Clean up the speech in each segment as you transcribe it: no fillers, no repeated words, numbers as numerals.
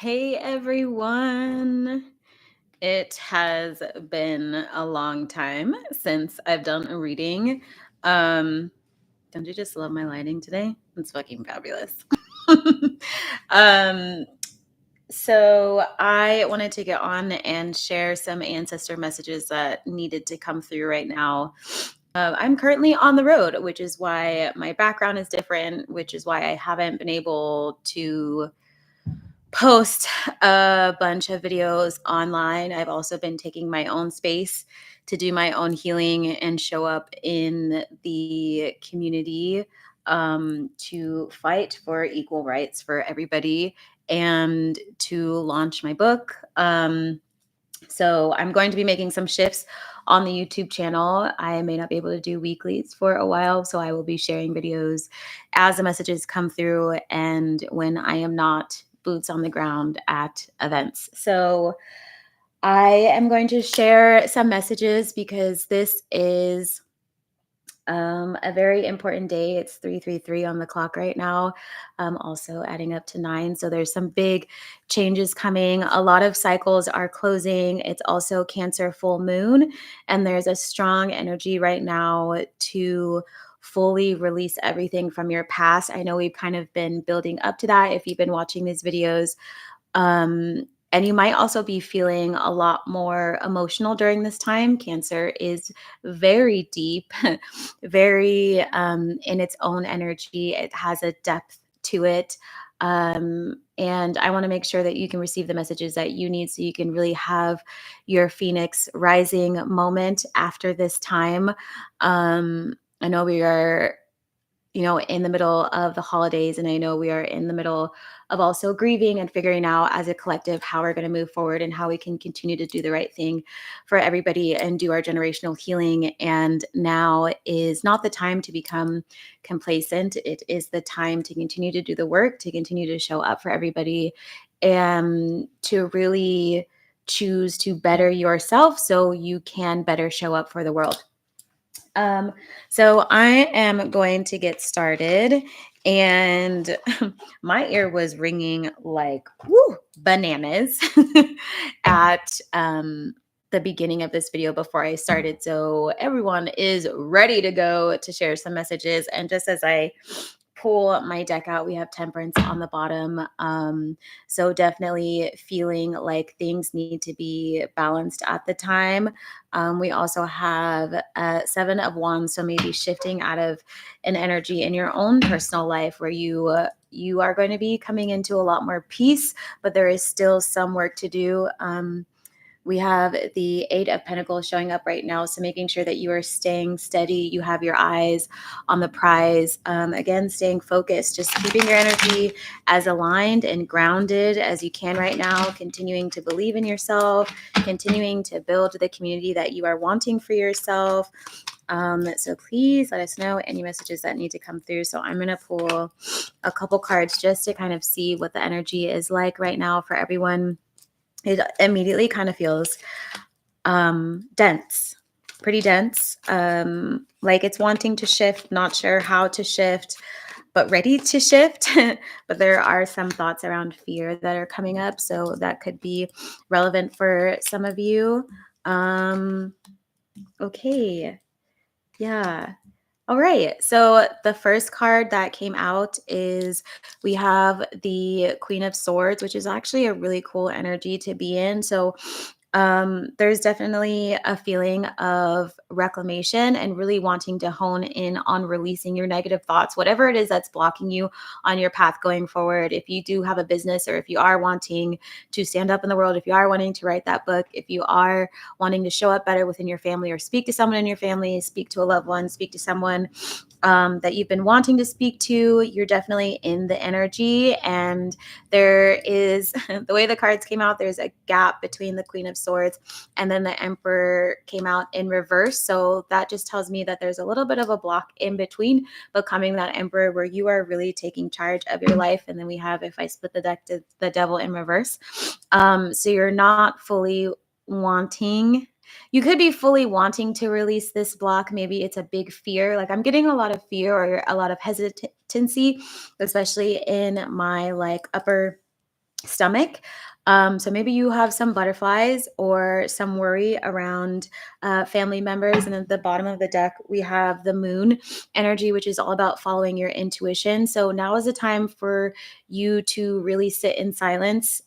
Hey everyone. It has been a long time since I've done a reading. Um, don't you just love my lighting today? It's fucking fabulous. um, so I wanted to get on and share some ancestor messages that needed to come through right now. I'm currently on the road, which is why my background is different, which is why I haven't been able to post a bunch of videos online. I've also been taking my own space to do my own healing and show up in the community to fight for equal rights for everybody and to launch my book. So I'm going to be making some shifts on the YouTube channel. I may not be able to do weeklies for a while, so I will be sharing videos as the messages come through and when I am not boots on the ground at events. So I am going to share some messages because this is a very important day. It's 3:33 on the clock right now, also adding up to 9. So there's some big changes coming. A lot of cycles are closing. It's also Cancer full moon, and there's a strong energy right now to fully release everything from your past. I know we've kind of been building up to that if you've been watching these videos. And you might also be feeling a lot more emotional during this time. Cancer is very deep, very in its own energy. It has a depth to it. And I want to make sure that you can receive the messages that you need so you can really have your Phoenix rising moment after this time. I know we are in the middle of the holidays. And I know we are in the middle of also grieving and figuring out as a collective how we're going to move forward and how we can continue to do the right thing for everybody and do our generational healing. And now is not the time to become complacent. It is the time to continue to do the work, to continue to show up for everybody, and to really choose to better yourself so you can better show up for the world. So I am going to get started, and my ear was ringing like bananas at the beginning of this video before I started. So everyone is ready to go to share some messages. And just as I pull my deck out, we have Temperance on the bottom. So definitely feeling like things need to be balanced at the time. We also have Seven of Wands, so maybe shifting out of an energy in your own personal life where you are going to be coming into a lot more peace, but there is still some work to do. We have the Eight of Pentacles showing up right now. So making sure that you are staying steady. You have your eyes on the prize. Again, staying focused, just keeping your energy as aligned and grounded as you can right now. Continuing to believe in yourself, continuing to build the community that you are wanting for yourself. So please let us know any messages that need to come through. So I'm going to pull a couple cards just to kind of see what the energy is like right now for everyone. It immediately kind of feels dense, pretty dense, like it's wanting to shift, not sure how to shift, but ready to shift. But there are some thoughts around fear that are coming up, so that could be relevant for some of you. Okay, yeah. All right. So the first card that came out is we have the Queen of Swords, which is actually a really cool energy to be in. So there's definitely a feeling of reclamation and really wanting to hone in on releasing your negative thoughts, whatever it is that's blocking you on your path going forward. If you do have a business, or if you are wanting to stand up in the world, if you are wanting to write that book, if you are wanting to show up better within your family or speak to someone in your family, speak to a loved one, speak to someone that you've been wanting to speak to, you're definitely in the energy. And there is, the way the cards came out, there's a gap between the Queen of Swords and then the Emperor came out in reverse. So that just tells me that there's a little bit of a block in between becoming that Emperor where you are really taking charge of your life. And then we have, if I split the deck, to the Devil in reverse. So you're not fully wanting, you could be fully wanting to release this block. Maybe it's a big fear. Like I'm getting a lot of fear or a lot of hesitancy, especially in my like upper stomach. So maybe you have some butterflies or some worry around family members. And at the bottom of the deck, we have the moon energy, which is all about following your intuition. So now is the time for you to really sit in silence.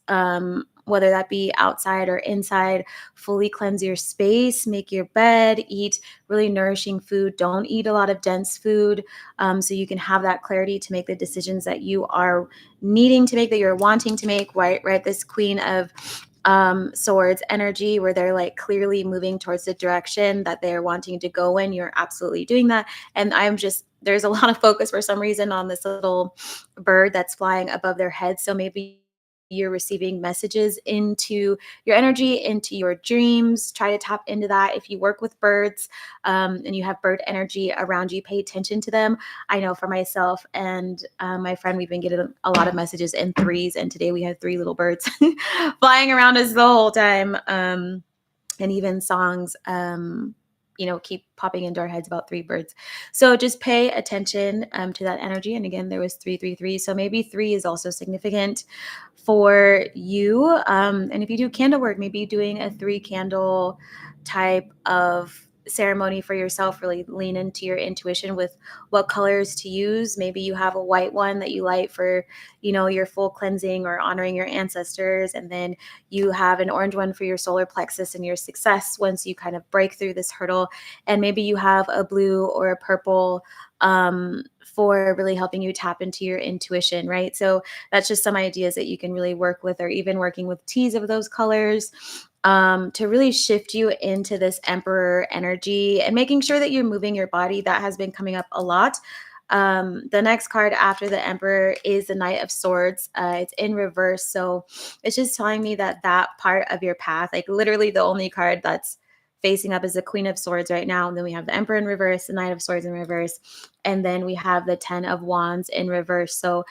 Whether that be outside or inside, fully cleanse your space, make your bed, eat really nourishing food. Don't eat a lot of dense food, so you can have that clarity to make the decisions that you are needing to make, that you're wanting to make. Right, this Queen of swords energy, where they're like clearly moving towards the direction that they're wanting to go in. You're absolutely doing that. And there's a lot of focus for some reason on this little bird that's flying above their head. So maybe you're receiving messages into your energy, into your dreams. Try to tap into that. If you work with birds, and you have bird energy around you, pay attention to them. I know for myself and my friend, we've been getting a lot of messages in threes, and today we had three little birds flying around us the whole time. And even songs, keep popping into our heads about three birds. So just pay attention to that energy. And again, there was 333. So maybe three is also significant for you. And if you do candle work, maybe doing a 3 candle type of ceremony for yourself. Really lean into your intuition with what colors to use. Maybe you have a white one that you light for, your full cleansing or honoring your ancestors. And then you have an orange one for your solar plexus and your success once you kind of break through this hurdle. And maybe you have a blue or a purple for really helping you tap into your intuition, right? So that's just some ideas that you can really work with, or even working with teas of those colors, to really shift you into this emperor energy and making sure that you're moving your body. That has been coming up a lot. The next card after the emperor is the Knight of Swords. It's in reverse. So it's just telling me that part of your path, like literally the only card that's facing up is the Queen of Swords right now. And then we have the Emperor in reverse, the Knight of Swords in reverse. And then we have the 10 of Wands in reverse. So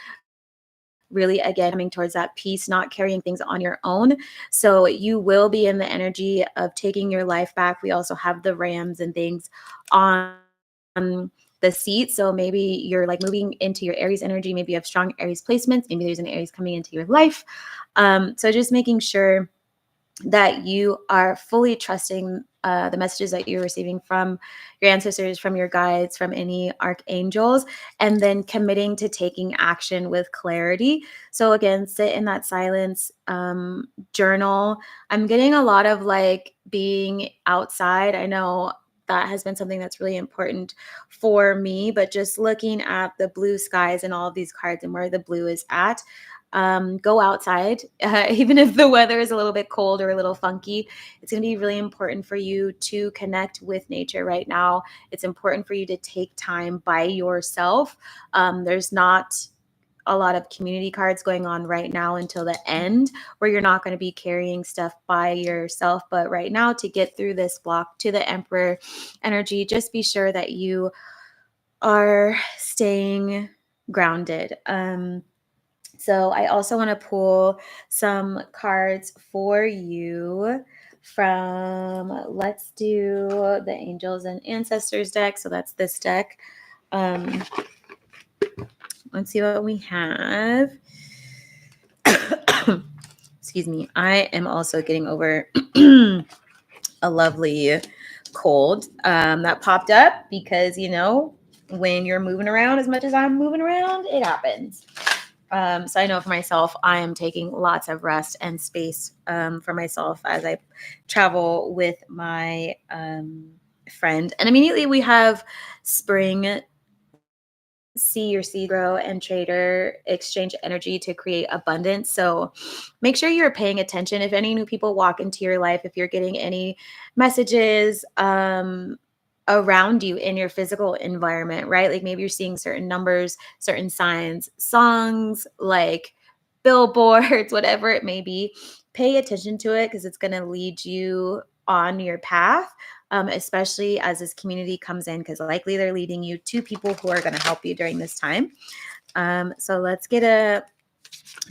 really, again, coming towards that peace, not carrying things on your own. So you will be in the energy of taking your life back. We also have the Rams and things on the seat. So maybe you're like moving into your Aries energy. Maybe you have strong Aries placements. Maybe there's an Aries coming into your life. So just making sure that you are fully trusting the messages that you're receiving from your ancestors, from your guides, from any archangels, and then committing to taking action with clarity. So again, sit in that silence, journal. I'm getting a lot of like being outside. I know that has been something that's really important for me, but just looking at the blue skies and all of these cards and where the blue is at. Go outside, even if the weather is a little bit cold or a little funky. It's going to be really important for you to connect with nature right now. It's important for you to take time by yourself. There's not a lot of community cards going on right now until the end, where you're not going to be carrying stuff by yourself. But right now, to get through this block to the Emperor energy, just be sure that you are staying grounded. So I also want to pull some cards for you from, let's do the Angels and Ancestors deck. So that's this deck. Let's see what we have. Excuse me. I am also getting over a lovely cold that popped up because, when you're moving around as much as I'm moving around, it happens. So I know for myself, I am taking lots of rest and space for myself as I travel with my friend. And immediately we have spring, see your seed grow, and trader exchange energy to create abundance. So make sure you're paying attention. If any new people walk into your life, if you're getting any messages around you in your physical environment, right? Like maybe you're seeing certain numbers, certain signs, songs, like billboards, whatever it may be, pay attention to it because it's going to lead you on your path, especially as this community comes in, because likely they're leading you to people who are going to help you during this time. So let's get an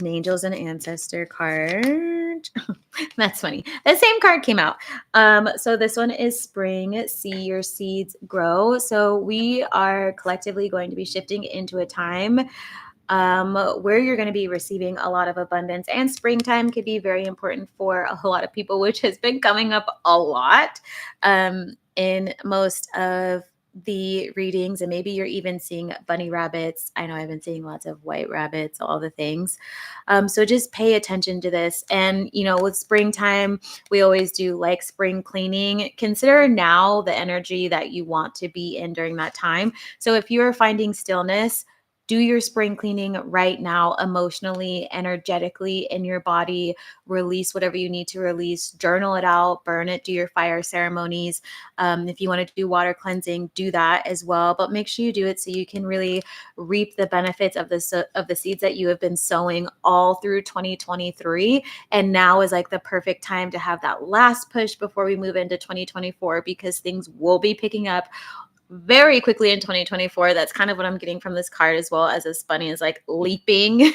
Angels and Ancestor card. That's funny. The same card came out. So this one is Spring, see your seeds grow. So we are collectively going to be shifting into a time where you're going to be receiving a lot of abundance. And springtime could be very important for a lot of people, which has been coming up a lot in most of the readings. And maybe you're even seeing bunny rabbits. I know I've been seeing lots of white rabbits, all the things. So just pay attention to this. And, with springtime, we always do like spring cleaning. Consider now the energy that you want to be in during that time. So if you're finding stillness, do your spring cleaning right now, emotionally, energetically in your body. Release whatever you need to release, journal it out, burn it, do your fire ceremonies. If you want to do water cleansing, do that as well. But make sure you do it so you can really reap the benefits of the seeds that you have been sowing all through 2023. And now is like the perfect time to have that last push before we move into 2024, because things will be picking up very quickly in 2024. That's kind of what I'm getting from this card, as well as this bunny is like leaping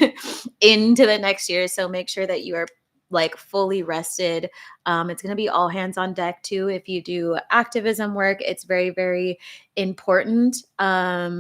into the next year. So make sure that you are like fully rested. It's going to be all hands on deck too. If you do activism work, it's very, very important. Sorry,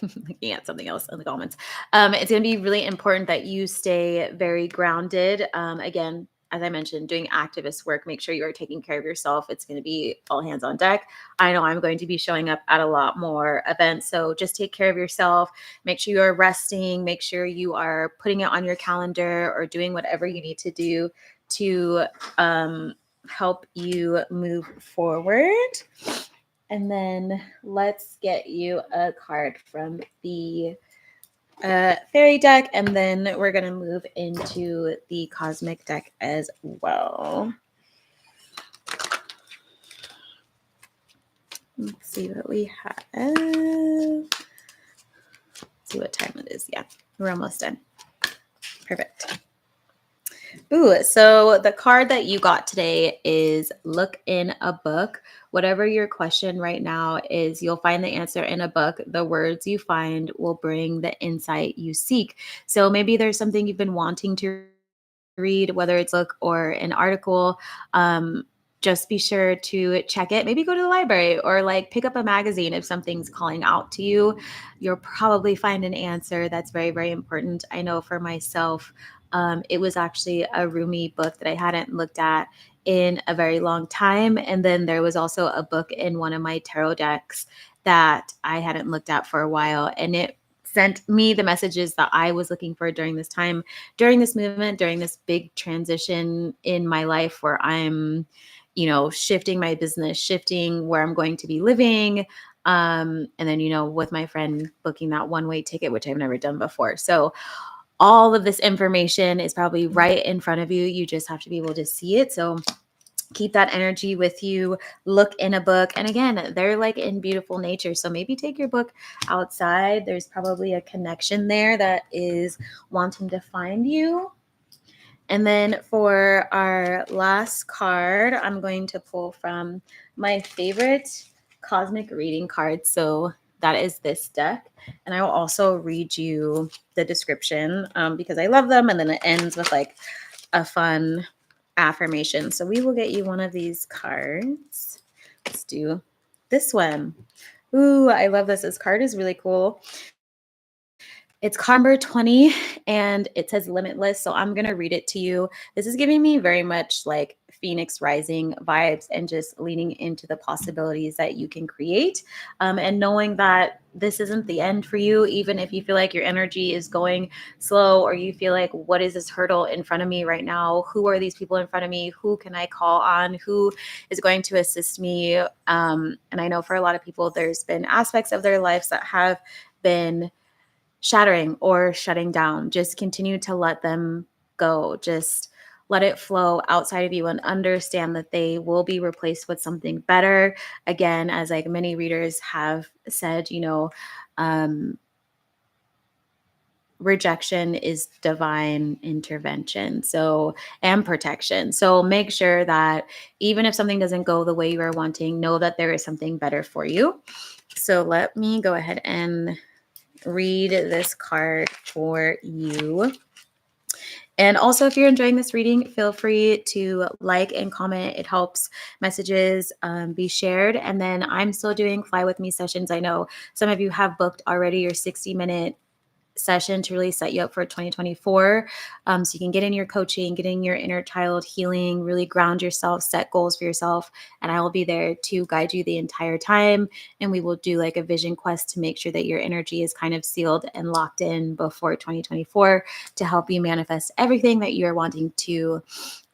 looking at something else in the comments. It's going to be really important that you stay very grounded. Again, as I mentioned, doing activist work, make sure you are taking care of yourself. It's going to be all hands on deck. I know I'm going to be showing up at a lot more events. So just take care of yourself. Make sure you are resting. Make sure you are putting it on your calendar or doing whatever you need to do to help you move forward. And then let's get you a card from the fairy deck, and then we're going to move into the cosmic deck as well. Let's see what we have. Let's see what time it is. Yeah, we're almost done. Perfect. Ooh, so the card that you got today is look in a book. Whatever your question right now is, you'll find the answer in a book. The words you find will bring the insight you seek. So maybe there's something you've been wanting to read, whether it's a book or an article. Just be sure to check it. Maybe go to the library or like pick up a magazine. If something's calling out to you, you'll probably find an answer that's very, very important. I know for myself, it was actually a Rumi book that I hadn't looked at in a very long time. And then there was also a book in one of my tarot decks that I hadn't looked at for a while. And it sent me the messages that I was looking for during this time, during this movement, during this big transition in my life where I'm, shifting my business, shifting where I'm going to be living. And then, with my friend booking that one-way ticket, which I've never done before. So all of this information is probably right in front of you. You just have to be able to see it. So keep that energy with you. Look in a book. And again, they're like in beautiful nature. So maybe take your book outside. There's probably a connection there that is wanting to find you. And then for our last card, I'm going to pull from my favorite cosmic reading card. So that is this deck. And I will also read you the description because I love them. And then it ends with like a fun affirmation. So we will get you one of these cards. Let's do this one. Ooh, I love this. This card is really cool. It's card number 20 and it says limitless. So I'm going to read it to you. This is giving me very much like Phoenix Rising vibes and just leaning into the possibilities that you can create. And knowing that this isn't the end for you, even if you feel like your energy is going slow or you feel like, what is this hurdle in front of me right now? Who are these people in front of me? Who can I call on? Who is going to assist me? And I know for a lot of people, there's been aspects of their lives that have been shattering or shutting down. Just continue to let them go. Just let it flow outside of you and understand that they will be replaced with something better. Again, as like many readers have said, rejection is divine intervention. So, and protection. So make sure that even if something doesn't go the way you are wanting, know that there is something better for you. So let me go ahead and read this card for you. And also, if you're enjoying this reading, feel free to like and comment. It helps messages be shared. And then I'm still doing Fly With Me sessions. I know some of you have booked already your 60-minute session to really set you up for 2024. So you can get in your coaching, get in your inner child healing, really ground yourself, set goals for yourself. And I will be there to guide you the entire time. And we will do like a vision quest to make sure that your energy is kind of sealed and locked in before 2024 to help you manifest everything that you're wanting to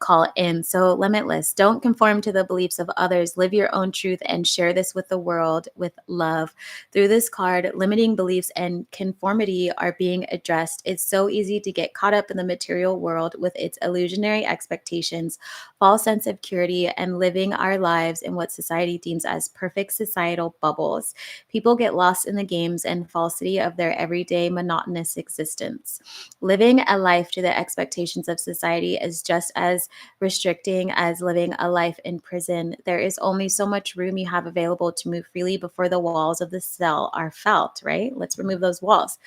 call in. So limitless, don't conform to the beliefs of others, live your own truth and share this with the world with love. Through this card, limiting beliefs and conformity are being addressed. It's so easy to get caught up in the material world with its illusionary expectations, false sense of purity, and living our lives in what society deems as perfect societal bubbles. People get lost in the games and falsity of their everyday monotonous existence. Living a life to the expectations of society is just as restricting as living a life in prison. There is only so much room you have available to move freely before the walls of the cell are felt, right? Let's remove those walls.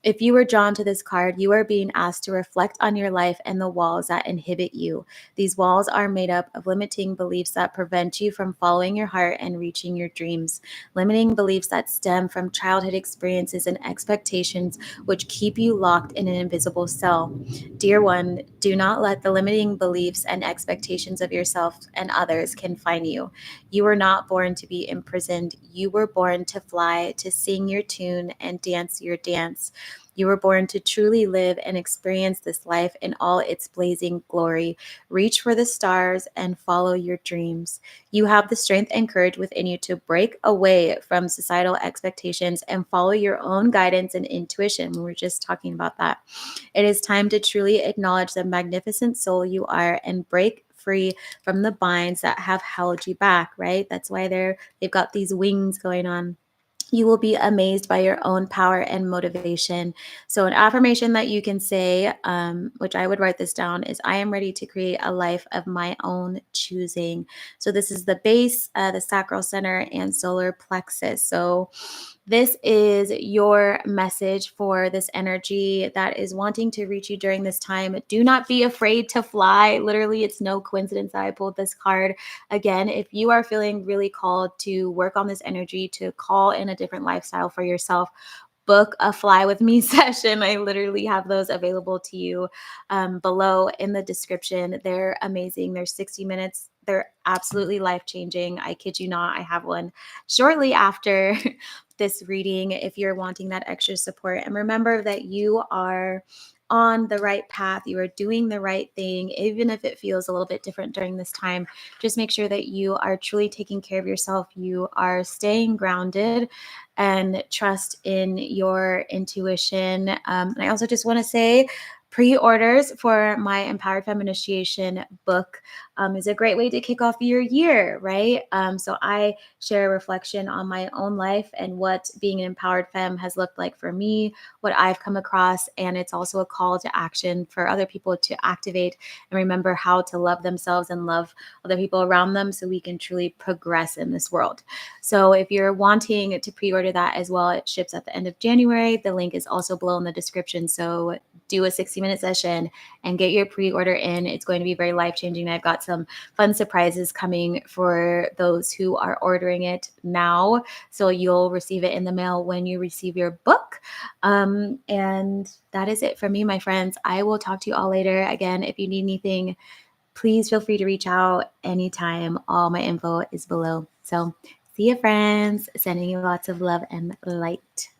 If you were drawn to this card, you are being asked to reflect on your life and the walls that inhibit you. These walls are made up of limiting beliefs that prevent you from following your heart and reaching your dreams, limiting beliefs that stem from childhood experiences and expectations which keep you locked in an invisible cell. Dear one, do not let the limiting beliefs and expectations of yourself and others confine you. You were not born to be imprisoned. You were born to fly, to sing your tune and dance your dance. You were born to truly live and experience this life in all its blazing glory. Reach for the stars and follow your dreams. You have the strength and courage within you to break away from societal expectations and follow your own guidance and intuition. We were just talking about that. It is time to truly acknowledge the magnificent soul you are and break free from the binds that have held you back, right? That's why they've got these wings going on. You will be amazed by your own power and motivation. So, an affirmation that you can say, which I would write this down, is I am ready to create a life of my own choosing. So, this is the base, the sacral center, and solar plexus. So, this is your message for this energy that is wanting to reach you during this time. Do not be afraid to fly. Literally, it's no coincidence that I pulled this card. Again, if you are feeling really called to work on this energy, to call in a different lifestyle for yourself, book a Fly With Me session. I literally have those available to you below in the description. They're amazing. They're 60 minutes. They're absolutely life changing. I kid you not. I have one shortly after this reading if you're wanting that extra support. And remember that you are on the right path. You are doing the right thing, even if it feels a little bit different during this time. Just make sure that you are truly taking care of yourself. You are staying grounded and trust in your intuition. And I also just want to say, pre-orders for my Empowered Femme Initiation book is a great way to kick off your year, right? So I share a reflection on my own life and what being an empowered femme has looked like for me, what I've come across, and it's also a call to action for other people to activate and remember how to love themselves and love other people around them so we can truly progress in this world. So if you're wanting to pre-order that as well, it ships at the end of January. The link is also below in the description. So do a 60-minute session and get your pre-order in. It's going to be very life-changing. I've got some fun surprises coming for those who are ordering it now. So you'll receive it in the mail when you receive your book. And that is it for me, my friends. I will talk to you all later. Again, if you need anything, please feel free to reach out anytime. All my info is below. So see you, friends. Sending you lots of love and light.